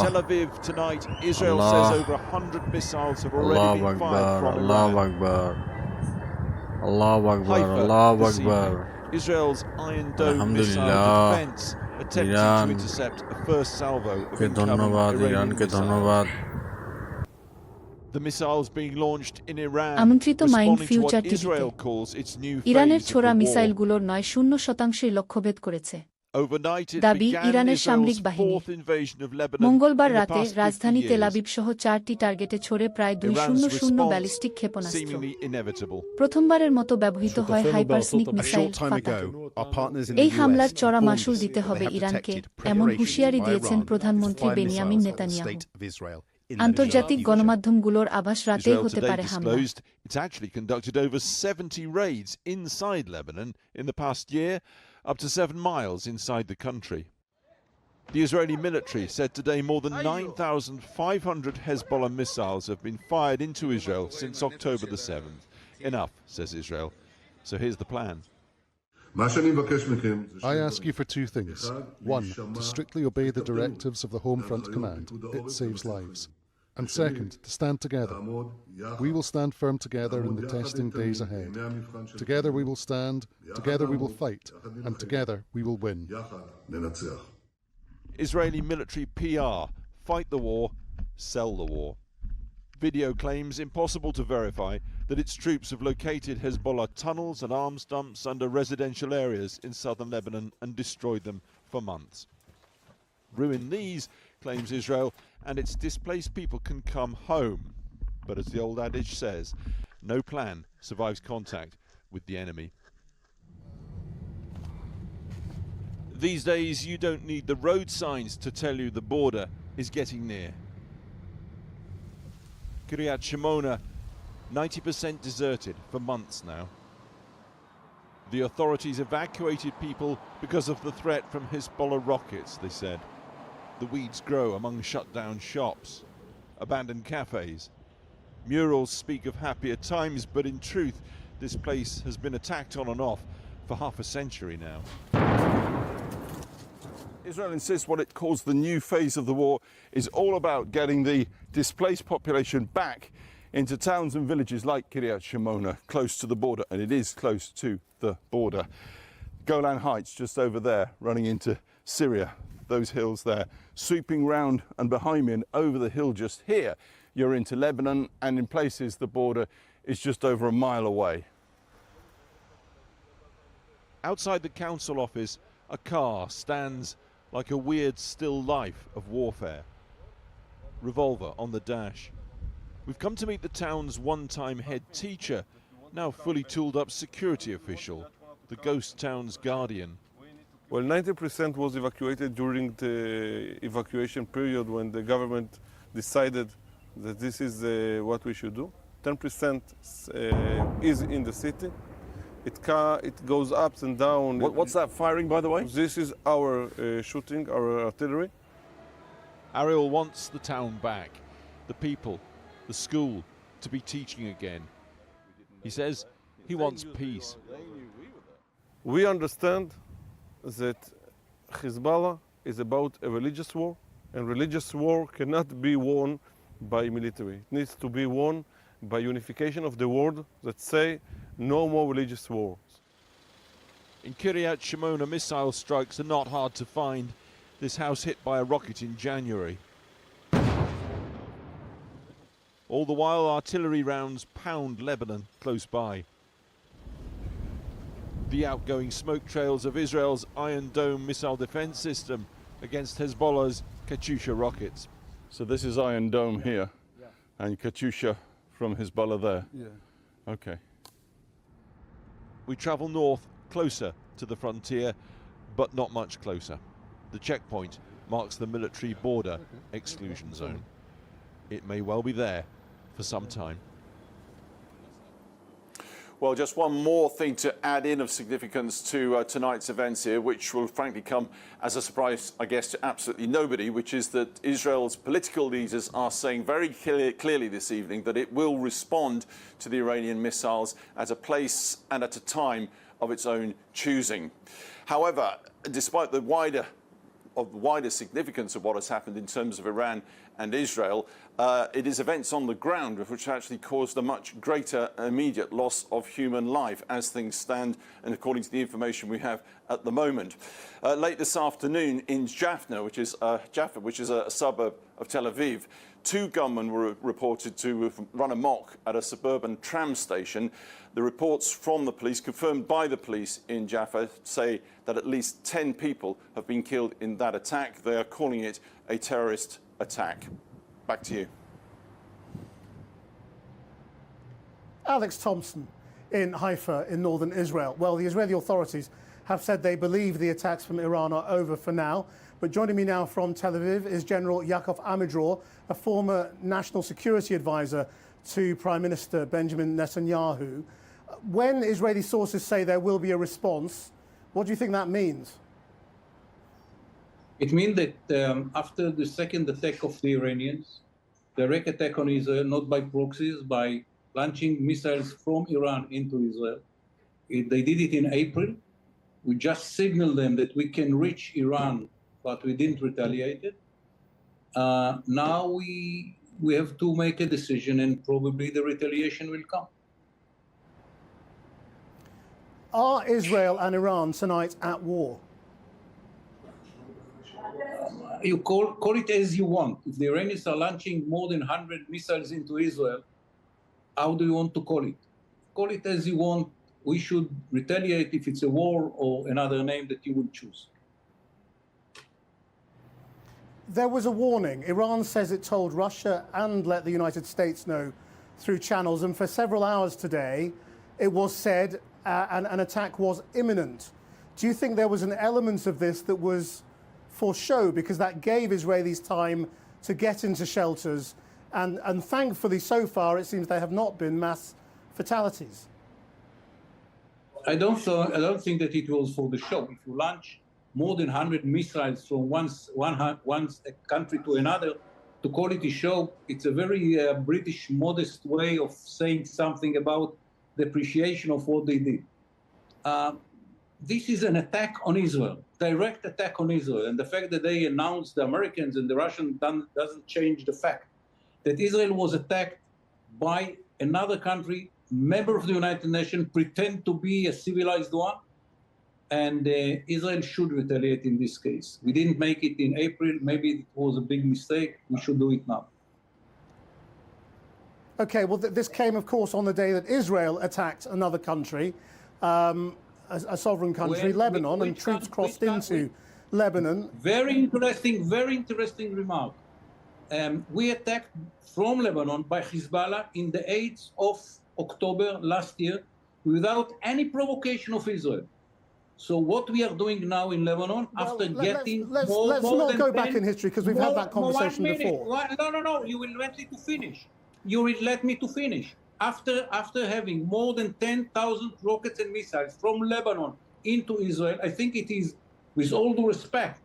Tel Aviv tonight, Israel says over 100 missiles have already been fired from Iran. Haifa this evening, Israel's Iron Dome missile defense attempting to intercept a first salvo of incoming Iranian missiles. The missiles being launched in Iran, আমন্ত্রিত mind responding to future what টিভিতে Israel calls its new ইরানের phase of ছোড়া the war. মিসাইলগুলোর ৯-০%ই লক্ষ্যভেদ করেছে। Overnight, it দাবি began ইরানের Israel's সামরিক বাহিনীর। fourth invasion of Lebanon মঙ্গলবার in the রাতে past 50 রাজধানী তেল years. আবিব সহ 4টি টার্গেটে ছড়ে প্রায় Iran's 200 response ব্যালিস্টিক ক্ষেপণাস্ত্র। seemingly inevitable. প্রথমবারের মতো ব্যবহৃত হয় হাইপারসনিক মিসাইল ফাতাহ। এই হামলার চড়া মাশুল দিতে হবে ইরানকে, এমন হুঁশিয়ারি দিয়েছেন প্রধানমন্ত্রী বেনিয়ামিন নেতানিয়াহু। আন্তর্জাতিক গণমাধ্যমগুলোর আভাস রাতেই Israel হতে today পারে হামলা। disclosed it's actually conducted over 70 raids inside Lebanon in the past year, up to 7 miles inside the country. The Israeli military said today more than 9,500 Hezbollah missiles have been fired into Israel since October the 7th. Enough, says Israel. So here's the plan. I ask you for two things. One, to strictly obey the directives of the Home Front Command. It saves lives. And second, to stand together. We will stand firm together in the testing days ahead. Together we will stand, together we will fight, and together we will win. Israeli military PR, fight the war, sell the war. Video claims, impossible to verify, that its troops have located Hezbollah tunnels and arms dumps under residential areas in southern Lebanon and destroyed them for months. Ruin these, claims Israel, and its displaced people can come home. But as the old adage says, no plan survives contact with the enemy. These days, you don't need the road signs to tell you the border is getting near. Kiryat Shimona, 90% deserted for months now. The authorities evacuated people because of the threat from Hezbollah rockets, they said. The weeds grow among shut down shops, abandoned cafes. Murals speak of happier times, but in truth, this place has been attacked on and off for half a century now. Israel insists what it calls the new phase of the war is all about getting the displaced population back into towns and villages like Kiryat Shimona, close to the border, and it is close to the border. Golan Heights just over there, running into Syria, those hills there, sweeping round and behind me and over the hill just here, you're into Lebanon, and in places the border is just over a mile away. Outside the council office, a car stands like a weird still life of warfare. Revolver on the dash. We've come to meet the town's one-time head teacher, now fully tooled up security official, the ghost town's guardian. Well, 90% was evacuated during the evacuation period when the government decided that this is what we should do. 10% is in the city. It goes ups and down. What's that firing, by the way? This is our shooting, our artillery. Ariel wants the town back, the people, the school, to be teaching again. He says he wants peace. We understand that Hezbollah is about a religious war, and religious war cannot be won by military. It needs to be won by unification of the world that say no more religious wars. In Kiryat Shimona, missile strikes are not hard to find. This house hit by a rocket in January. All the while, artillery rounds pound Lebanon close by. The outgoing smoke trails of Israel's Iron Dome missile defense system against Hezbollah's Katyusha rockets. So this is Iron Dome here, and Katyusha from Hezbollah there. Yeah. Okay. We travel north, closer to the frontier, but not much closer. The checkpoint marks the military border exclusion zone. It may well be there for some time. Well, just one more thing to add in of significance to tonight's events here, which will frankly come as a surprise, I guess, to absolutely nobody, which is that Israel's political leaders are saying very clearly this evening that it will respond to the Iranian missiles at a place and at a time of its own choosing. However, despite the wider of the wider significance of what has happened in terms of Iran and Israel, it is events on the ground which actually caused a much greater immediate loss of human life as things stand, and according to the information we have at the moment. Late this afternoon in Jaffa, which is a suburb of Tel Aviv, 2 gunmen were reported to have run amok at a suburban tram station. The reports from the police, confirmed by the police in Jaffa, say that at least 10 people have been killed in that attack. They are calling it a terrorist attack. Back to you. Alex Thompson in Haifa in northern Israel. Well, the Israeli authorities have said they believe the attacks from Iran are over for now. But joining me now from Tel Aviv is General Yaakov Amidror, a former national security advisor to Prime Minister Benjamin Netanyahu. When Israeli sources say there will be a response, what do you think that means? It means that after the second attack of the Iranians, direct attack on Israel, not by proxies, by launching missiles from Iran into Israel. They did it in April. We just signaled them that we can reach Iran, but we didn't retaliate it. Now we have to make a decision, and probably the retaliation will come. Are Israel and Iran tonight at war? You call it as you want. If the Iranians are launching more than 100 missiles into Israel, how do you want to call it? Call it as you want. We should retaliate if it's a war or another name that you would choose. There was a warning. Iran says it told Russia and let the United States know through channels, and for several hours today it was said an attack was imminent. Do you think there was an element of this that was for show, because that gave Israelis time to get into shelters, and thankfully so far it seems there have not been mass fatalities? I don't think that it was for the show. If you launch more than 100 missiles from one country to another, to call it a show, it's a very British modest way of saying something about the appreciation of what they did. This is an attack on Israel, direct attack on Israel. And the fact that they announced, the Americans and the Russians, doesn't change the fact that Israel was attacked by another country, member of the United Nations, pretend to be a civilized one. And Israel should retaliate in this case. We didn't make it in April. Maybe it was a big mistake. We should do it now. Okay, well, this came, of course, on the day that Israel attacked another country, a sovereign country, Lebanon, and troops crossed into Lebanon. Very interesting remark. We attacked from Lebanon by Hezbollah in the 8th of October last year without any provocation of Israel. So what we are doing now in Lebanon, after getting let's not go back in history, because we've had that conversation before. No, you will let me to finish. You will let me to finish. After having more than 10,000 rockets and missiles from Lebanon into Israel, I think it is, with all due respect,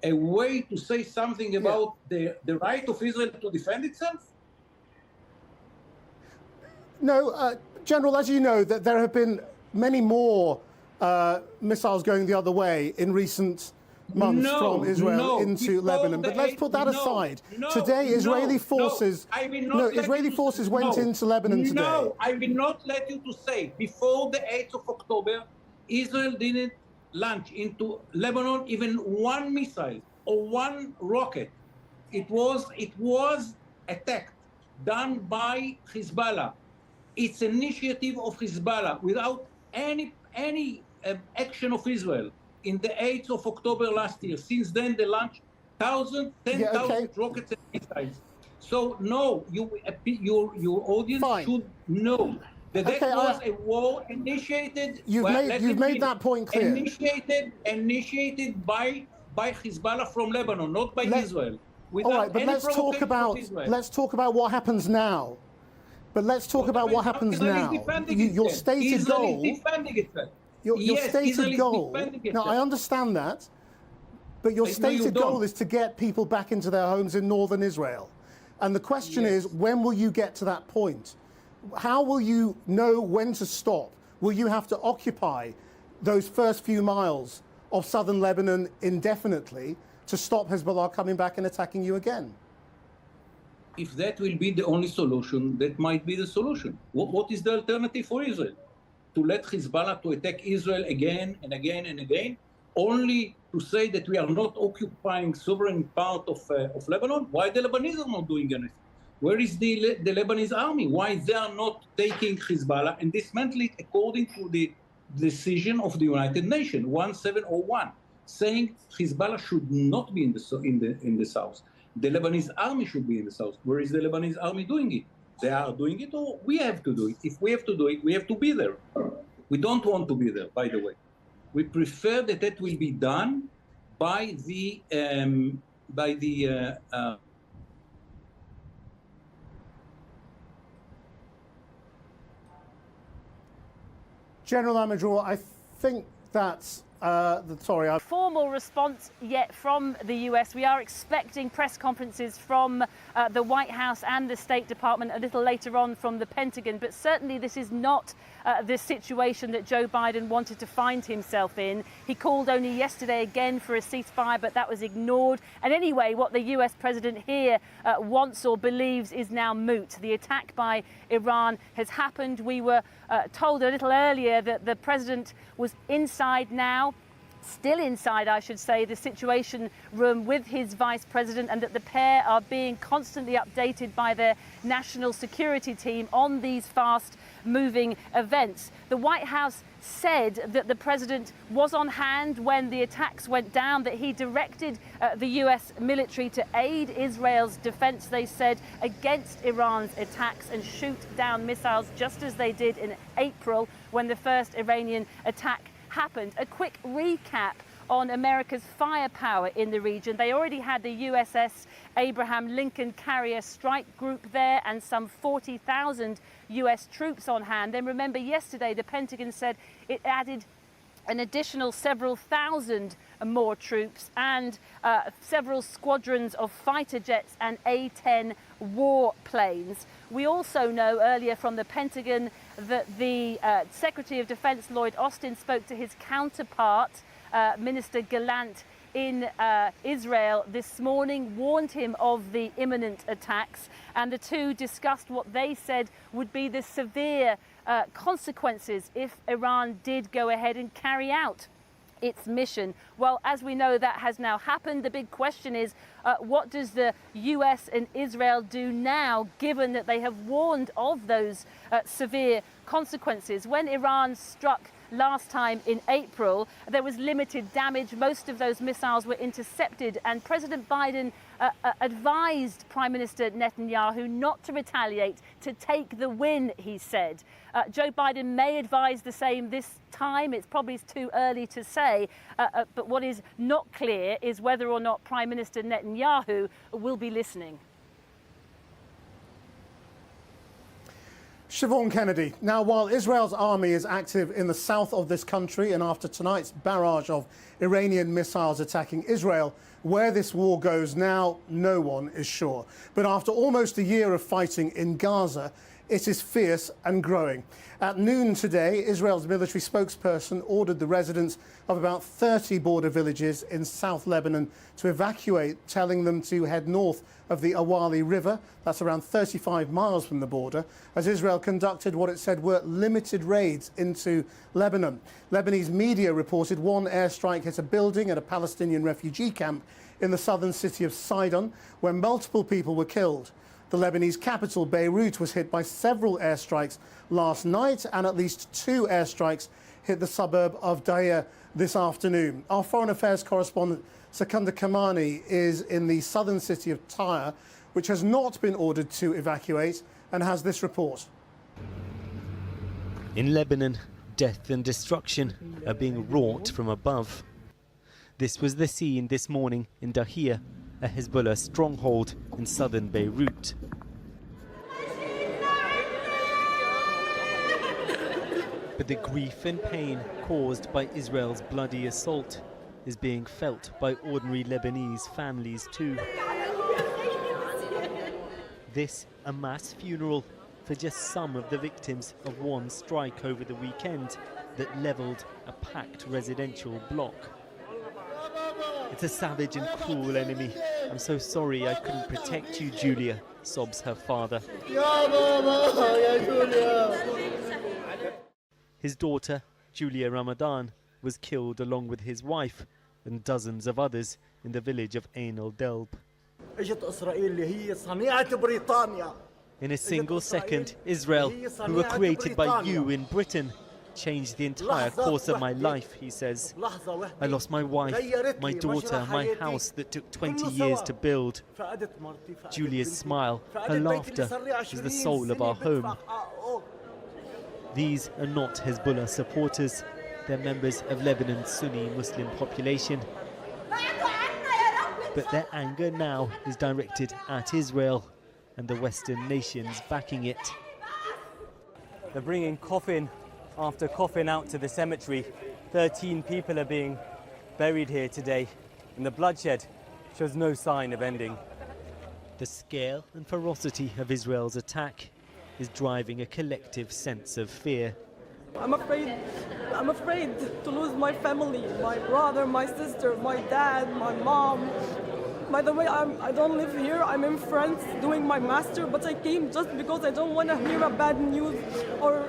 a way to say something about the right of Israel to defend itself? No, General, as you know, that there have been many more missiles going the other way in recent months from Israel into Lebanon. But let's put that aside. Today, Israeli forces went into Lebanon today. No, I will not let you to say. Before the 8th of October, Israel didn't launch into Lebanon even one missile or one rocket. It was attacked, done by Hezbollah. It's initiative of Hezbollah without any action of Israel. In the 8th of October last year. Since then, they launched 10,000 rockets and missiles. So, no, your audience should know that that was a war initiated. You've made that point clear. Initiated by Hezbollah from Lebanon, not by Israel. All right, but let's talk about what happens now. But let's talk about what happens now. Your stated goal. Your stated goal. Now, I understand that, but your stated goal is to get people back into their homes in northern Israel. And the question is, when will you get to that point? How will you know when to stop? Will you have to occupy those first few miles of southern Lebanon indefinitely to stop Hezbollah coming back and attacking you again? If that will be the only solution, that might be the solution. What is the alternative for Israel? To let Hezbollah to attack Israel again and again and again, only to say that we are not occupying sovereign part of Lebanon? Why the Lebanese are not doing anything? Where is the Lebanese army? Why they are not taking Hezbollah and dismantle it according to the decision of the United Nations 1701, saying Hezbollah should not be in the south. The Lebanese army should be in the south. Where is the Lebanese army doing it? They are doing it, or we have to do it. If we have to do it, we have to be there. We don't want to be there, by the way. We prefer that that will be done by the General Amador, I think that's Formal response yet from the US. We are expecting press conferences from the White House and the State Department a little later on from the Pentagon, but certainly this is not the situation that Joe Biden wanted to find himself in. He called only yesterday again for a ceasefire, but that was ignored. And anyway, what the US president here wants or believes is now moot. The attack by Iran has happened. We were told a little earlier that the president was inside now, still inside, I should say, the Situation Room with his vice president, and that the pair are being constantly updated by their national security team on these fast-moving events. The White House said that the president was on hand when the attacks went down, that he directed the US military to aid Israel's defense, they said, against Iran's attacks and shoot down missiles, just as they did in April when the first Iranian attack happened. A quick recap on America's firepower in the region. They already had the USS Abraham Lincoln carrier strike group there and some 40,000 US troops on hand. Then remember yesterday the Pentagon said it added an additional several thousand more troops and several squadrons of fighter jets and A-10 warplanes. We also know earlier from the Pentagon that the Secretary of Defense Lloyd Austin spoke to his counterpart, Minister Gallant, in Israel this morning, warned him of the imminent attacks, and the two discussed what they said would be the severe consequences if Iran did go ahead and carry out its mission. Well, as we know, that has now happened. The big question is, what does the US and Israel do now, given that they have warned of those severe consequences? When Iran struck last time in April, there was limited damage. Most of those missiles were intercepted, and President Biden advised Prime Minister Netanyahu not to retaliate, to take the win, he said. Joe Biden may advise the same this time. It's probably too early to say, but what is not clear is whether or not Prime Minister Netanyahu will be listening. Siobhan Kennedy. Now, while Israel's army is active in the south of this country, and after tonight's barrage of Iranian missiles attacking Israel, where this war goes now, no one is sure. But after almost a year of fighting in Gaza, it is fierce and growing. At noon today, Israel's military spokesperson ordered the residents of about 30 border villages in South Lebanon to evacuate, telling them to head north of the Awali River. That's around 35 miles from the border, as Israel conducted what it said were limited raids into Lebanon. Lebanese media reported one airstrike hit a building at a Palestinian refugee camp in the southern city of Sidon, where multiple people were killed. The Lebanese capital, Beirut, was hit by several airstrikes last night, and at least 2 airstrikes hit the suburb of Deir this afternoon. Our foreign affairs correspondent, Sekunda Kamani, is in the southern city of Tyre, which has not been ordered to evacuate, and has this report. In Lebanon, death and destruction are being wrought from above. This was the scene this morning in Dahir, a Hezbollah stronghold in southern Beirut. But the grief and pain caused by Israel's bloody assault is being felt by ordinary Lebanese families too. This a mass funeral for just some of the victims of one strike over the weekend that levelled a packed residential block. It's a savage and cruel enemy. I'm so sorry I couldn't protect you, Julia, sobs her father. His daughter, Julia Ramadan, was killed along with his wife and dozens of others in the village of Ain al-Delb. In a single second, Israel, who were created by you in Britain, changed the entire course of my life, he says. I lost my wife, my daughter, my house that took 20 years to build. Julia's smile, her laughter, is the soul of our home. These are not Hezbollah supporters. They're members of Lebanon's Sunni Muslim population. But their anger now is directed at Israel and the Western nations backing it. They're bringing coffin after coffin out to the cemetery. 13 people are being buried here today, and the bloodshed shows no sign of ending. The scale and ferocity of Israel's attack is driving a collective sense of fear. I'm afraid to lose my family, my brother, my sister, my dad, my mom. By the way, I don't live here. I'm in France doing my master, but I came just because I don't want to hear a bad news or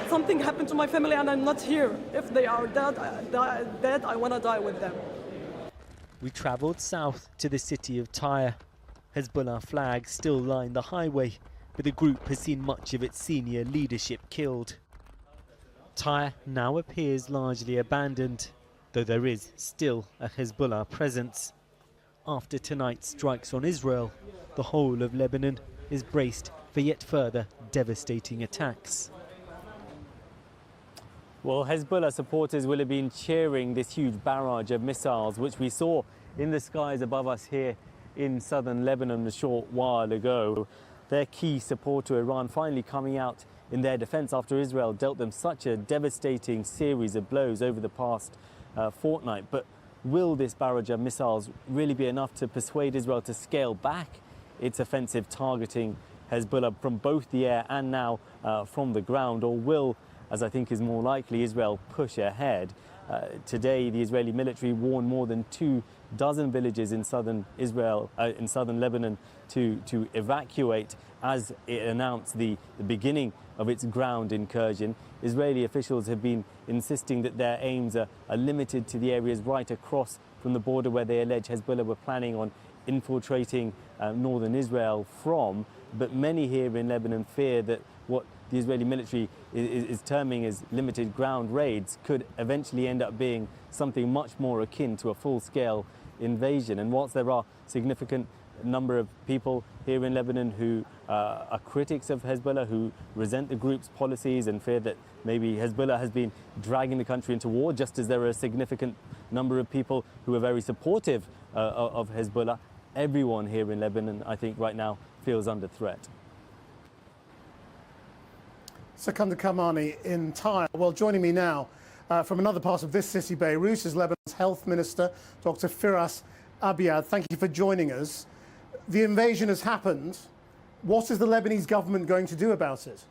something happened to my family and I'm not here. If they are dead, I want to die with them. We travelled south to the city of Tyre. Hezbollah flags still line the highway, but the group has seen much of its senior leadership killed. Tyre now appears largely abandoned, though there is still a Hezbollah presence. After tonight's strikes on Israel, the whole of Lebanon is braced for yet further devastating attacks. Well, Hezbollah supporters will have been cheering this huge barrage of missiles, which we saw in the skies above us here in southern Lebanon a short while ago. Their key supporter, Iran, finally coming out in their defense after Israel dealt them such a devastating series of blows over the past fortnight. But will this barrage of missiles really be enough to persuade Israel to scale back its offensive targeting Hezbollah from both the air and now from the ground? Or will, as I think is more likely, Israel push ahead? Today, the Israeli military warned more than 24 villages in southern Israel, in southern Lebanon, to evacuate as it announced the beginning of its ground incursion. Israeli officials have been insisting that their aims are limited to the areas right across from the border where they allege Hezbollah were planning on infiltrating northern Israel from. But many here in Lebanon fear that what the Israeli military is terming as limited ground raids could eventually end up being something much more akin to a full-scale invasion. And whilst there are significant number of people here in Lebanon who are critics of Hezbollah, who resent the group's policies and fear that maybe Hezbollah has been dragging the country into war, just as there are a significant number of people who are very supportive of Hezbollah, everyone here in Lebanon, I think, right now feels under threat. Sikandar Kamani in Tyre. Well, joining me now from another part of this city, Beirut, is Lebanon's Health Minister, Dr. Firas Abiad. Thank you for joining us. The invasion has happened. What is the Lebanese government going to do about it?